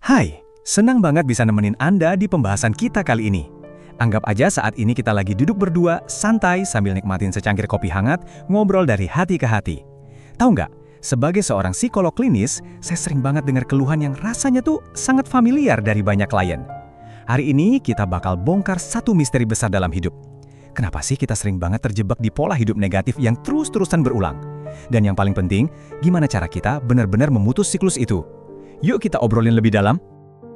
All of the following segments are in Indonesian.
Hai, senang banget bisa nemenin Anda di pembahasan kita kali ini. Anggap aja saat ini kita lagi duduk berdua, santai sambil nikmatin secangkir kopi hangat, ngobrol dari hati ke hati. Tahu nggak, sebagai seorang psikolog klinis, saya sering banget dengar keluhan yang rasanya tuh sangat familiar dari banyak klien. Hari ini kita bakal bongkar satu misteri besar dalam hidup. Kenapa sih kita sering banget terjebak di pola hidup negatif yang terus-terusan berulang? Dan yang paling penting, gimana cara kita benar-benar memutus siklus itu? Yuk kita obrolin lebih dalam.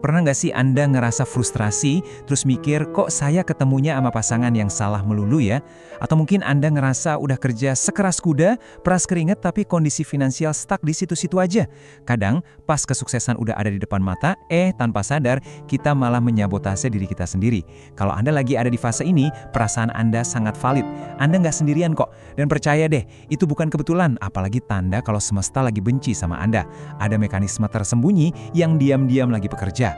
Pernah nggak sih Anda ngerasa frustrasi, terus mikir, kok saya ketemunya sama pasangan yang salah melulu ya? Atau mungkin Anda ngerasa udah kerja sekeras kuda, peras keringat, tapi kondisi finansial stuck di situ-situ aja. Kadang, pas kesuksesan udah ada di depan mata, tanpa sadar, kita malah menyabotase diri kita sendiri. Kalau Anda lagi ada di fase ini, perasaan Anda sangat valid. Anda nggak sendirian kok. Dan percaya deh, itu bukan kebetulan, apalagi tanda kalau semesta lagi benci sama Anda. Ada mekanisme tersembunyi yang diam-diam lagi bekerja.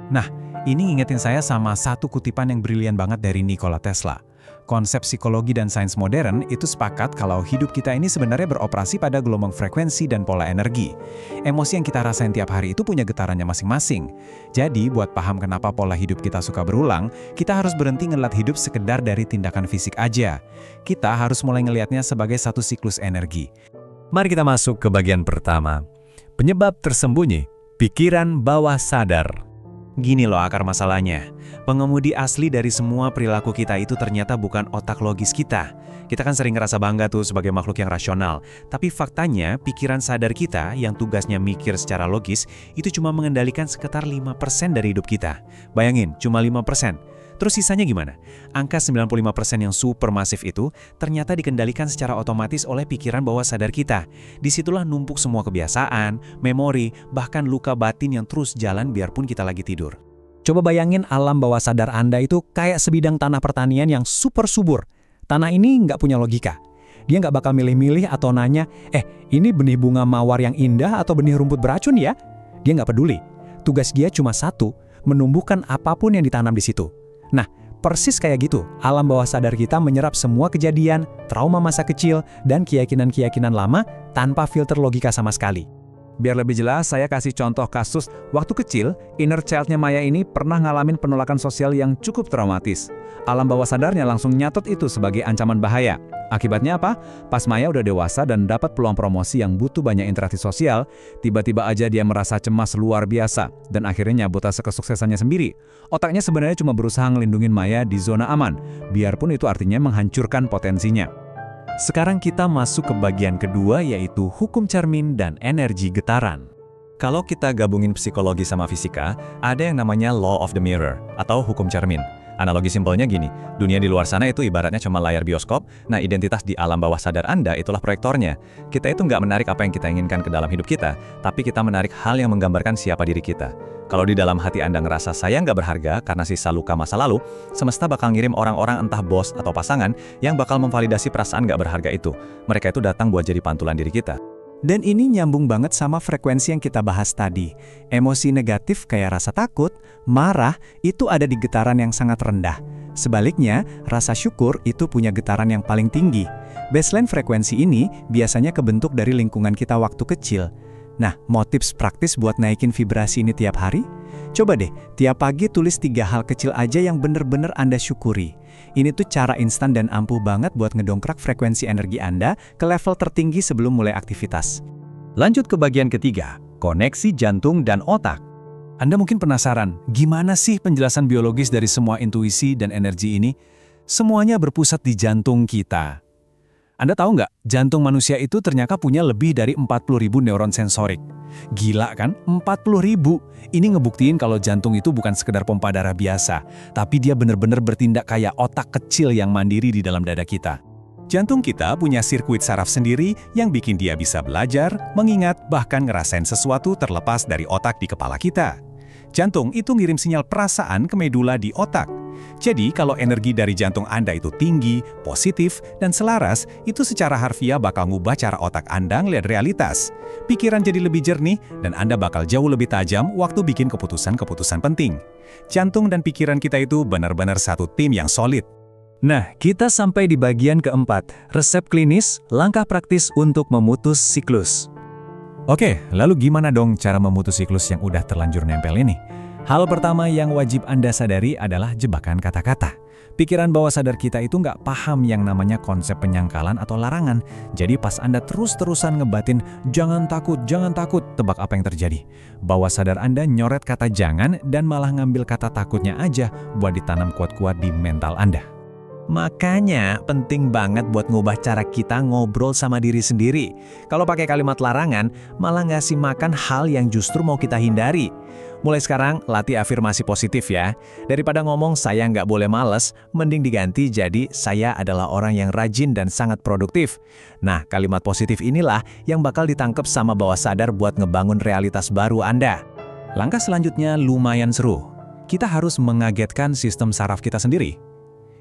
Nah, ini ngingetin saya sama satu kutipan yang brilian banget dari Nikola Tesla. Konsep psikologi dan sains modern itu sepakat kalau hidup kita ini sebenarnya beroperasi pada gelombang frekuensi dan pola energi. Emosi yang kita rasain tiap hari itu punya getarannya masing-masing. Jadi, buat paham kenapa pola hidup kita suka berulang, kita harus berhenti ngeliat hidup sekedar dari tindakan fisik aja. Kita harus mulai ngelihatnya sebagai satu siklus energi. Mari kita masuk ke bagian pertama. Penyebab tersembunyi, pikiran bawah sadar. Gini loh akar masalahnya. Pengemudi asli dari semua perilaku kita itu ternyata bukan otak logis kita. Kita kan sering ngerasa bangga tuh sebagai makhluk yang rasional. Tapi faktanya, pikiran sadar kita yang tugasnya mikir secara logis itu cuma mengendalikan sekitar 5% dari hidup kita. Bayangin, cuma 5%. Terus sisanya gimana? Angka 95% yang supermasif itu ternyata dikendalikan secara otomatis oleh pikiran bawah sadar kita. Disitulah numpuk semua kebiasaan, memori, bahkan luka batin yang terus jalan biarpun kita lagi tidur. Coba bayangin alam bawah sadar Anda itu kayak sebidang tanah pertanian yang super subur. Tanah ini nggak punya logika. Dia nggak bakal milih-milih atau nanya, ini benih bunga mawar yang indah atau benih rumput beracun ya? Dia nggak peduli. Tugas dia cuma satu, menumbuhkan apapun yang ditanam di situ. Nah, persis kayak gitu, alam bawah sadar kita menyerap semua kejadian, trauma masa kecil, dan keyakinan-keyakinan lama tanpa filter logika sama sekali. Biar lebih jelas, saya kasih contoh kasus waktu kecil, inner child-nya Maya ini pernah ngalamin penolakan sosial yang cukup traumatis. Alam bawah sadarnya langsung nyatet itu sebagai ancaman bahaya. Akibatnya apa? Pas Maya udah dewasa dan dapat peluang promosi yang butuh banyak interaksi sosial, tiba-tiba aja dia merasa cemas luar biasa dan akhirnya nyabotase kesuksesannya sendiri. Otaknya sebenarnya cuma berusaha ngelindungin Maya di zona aman, biarpun itu artinya menghancurkan potensinya. Sekarang kita masuk ke bagian kedua, yaitu hukum cermin dan energi getaran. Kalau kita gabungin psikologi sama fisika, ada yang namanya law of the mirror atau hukum cermin. Analogi simpelnya gini, dunia di luar sana itu ibaratnya cuma layar bioskop, nah identitas di alam bawah sadar Anda itulah proyektornya. Kita itu nggak menarik apa yang kita inginkan ke dalam hidup kita, tapi kita menarik hal yang menggambarkan siapa diri kita. Kalau di dalam hati Anda ngerasa saya nggak berharga karena sisa luka masa lalu, semesta bakal ngirim orang-orang entah bos atau pasangan yang bakal memvalidasi perasaan nggak berharga itu. Mereka itu datang buat jadi pantulan diri kita. Dan ini nyambung banget sama frekuensi yang kita bahas tadi. Emosi negatif kayak rasa takut, marah, itu ada di getaran yang sangat rendah. Sebaliknya, rasa syukur itu punya getaran yang paling tinggi. Baseline frekuensi ini biasanya kebentuk dari lingkungan kita waktu kecil. Nah, mau tips praktis buat naikin vibrasi ini tiap hari? Coba deh, tiap pagi tulis 3 hal kecil aja yang bener-bener Anda syukuri. Ini tuh cara instan dan ampuh banget buat ngedongkrak frekuensi energi Anda ke level tertinggi sebelum mulai aktivitas. Lanjut ke bagian ketiga, koneksi jantung dan otak. Anda mungkin penasaran, gimana sih penjelasan biologis dari semua intuisi dan energi ini? Semuanya berpusat di jantung kita. Anda tahu nggak, jantung manusia itu ternyata punya lebih dari 40.000 neuron sensorik. Gila kan? 40.000. Ini ngebuktiin kalau jantung itu bukan sekedar pompa darah biasa, tapi dia benar-benar bertindak kayak otak kecil yang mandiri di dalam dada kita. Jantung kita punya sirkuit saraf sendiri yang bikin dia bisa belajar, mengingat, bahkan ngerasain sesuatu terlepas dari otak di kepala kita. Jantung itu ngirim sinyal perasaan ke medula di otak. Jadi, kalau energi dari jantung Anda itu tinggi, positif, dan selaras, itu secara harfiah bakal ngubah cara otak Anda ngelihat realitas. Pikiran jadi lebih jernih, dan Anda bakal jauh lebih tajam waktu bikin keputusan-keputusan penting. Jantung dan pikiran kita itu benar-benar satu tim yang solid. Nah, kita sampai di bagian keempat, resep klinis, langkah praktis untuk memutus siklus. Oke, lalu gimana dong cara memutus siklus yang udah terlanjur nempel ini? Hal pertama yang wajib Anda sadari adalah jebakan kata-kata. Pikiran bawah sadar kita itu nggak paham yang namanya konsep penyangkalan atau larangan. Jadi pas Anda terus-terusan ngebatin, jangan takut, tebak apa yang terjadi. Bawah sadar Anda nyoret kata jangan dan malah ngambil kata takutnya aja buat ditanam kuat-kuat di mental Anda. Makanya penting banget buat ngubah cara kita ngobrol sama diri sendiri. Kalau pakai kalimat larangan, malah ngasih makan hal yang justru mau kita hindari. Mulai sekarang, latih afirmasi positif ya. Daripada ngomong saya nggak boleh males, mending diganti jadi saya adalah orang yang rajin dan sangat produktif. Nah, kalimat positif inilah yang bakal ditangkap sama bawah sadar buat ngebangun realitas baru Anda. Langkah selanjutnya lumayan seru. Kita harus mengagetkan sistem saraf kita sendiri.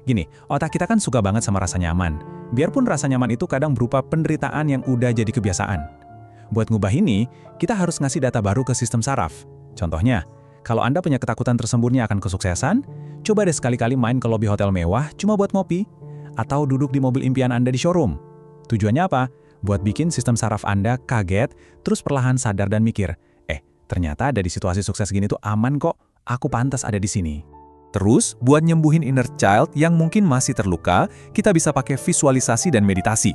Gini, otak kita kan suka banget sama rasa nyaman. Biarpun rasa nyaman itu kadang berupa penderitaan yang udah jadi kebiasaan. Buat ngubah ini, kita harus ngasih data baru ke sistem saraf. Contohnya, kalau Anda punya ketakutan tersembunyi akan kesuksesan, coba deh sekali-kali main ke lobi hotel mewah cuma buat ngopi, atau duduk di mobil impian Anda di showroom. Tujuannya apa? Buat bikin sistem saraf Anda kaget, terus perlahan sadar dan mikir, ternyata ada di situasi sukses gini tuh aman kok, aku pantas ada di sini. Terus, buat nyembuhin inner child yang mungkin masih terluka, kita bisa pakai visualisasi dan meditasi.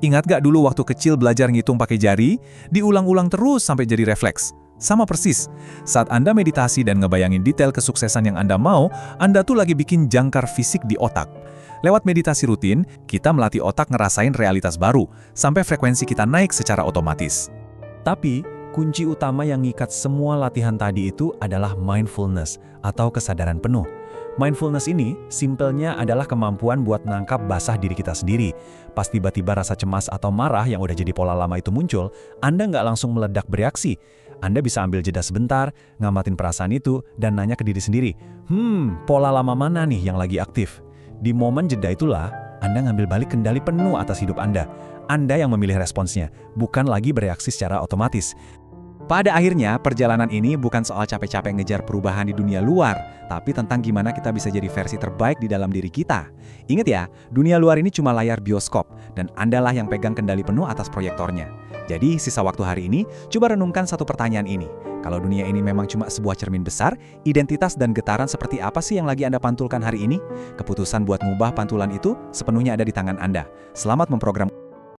Ingat gak dulu waktu kecil belajar ngitung pakai jari? Diulang-ulang terus sampai jadi refleks. Sama persis, saat Anda meditasi dan ngebayangin detail kesuksesan yang Anda mau, Anda tuh lagi bikin jangkar fisik di otak. Lewat meditasi rutin, kita melatih otak ngerasain realitas baru, sampai frekuensi kita naik secara otomatis. Tapi, kunci utama yang ngikat semua latihan tadi itu adalah mindfulness atau kesadaran penuh. Mindfulness ini, simpelnya adalah kemampuan buat nangkap basah diri kita sendiri. Pas tiba-tiba rasa cemas atau marah yang udah jadi pola lama itu muncul, Anda nggak langsung meledak bereaksi. Anda bisa ambil jeda sebentar, ngamatin perasaan itu, dan nanya ke diri sendiri, pola lama mana nih yang lagi aktif? Di momen jeda itulah, Anda ngambil balik kendali penuh atas hidup Anda. Anda yang memilih responsnya, bukan lagi bereaksi secara otomatis. Pada akhirnya, perjalanan ini bukan soal capek-capek ngejar perubahan di dunia luar, tapi tentang gimana kita bisa jadi versi terbaik di dalam diri kita. Ingat ya, dunia luar ini cuma layar bioskop, dan Andalah yang pegang kendali penuh atas proyektornya. Jadi, sisa waktu hari ini, coba renungkan satu pertanyaan ini. Kalau dunia ini memang cuma sebuah cermin besar, identitas dan getaran seperti apa sih yang lagi Anda pantulkan hari ini? Keputusan buat ngubah pantulan itu sepenuhnya ada di tangan Anda. Selamat memprogram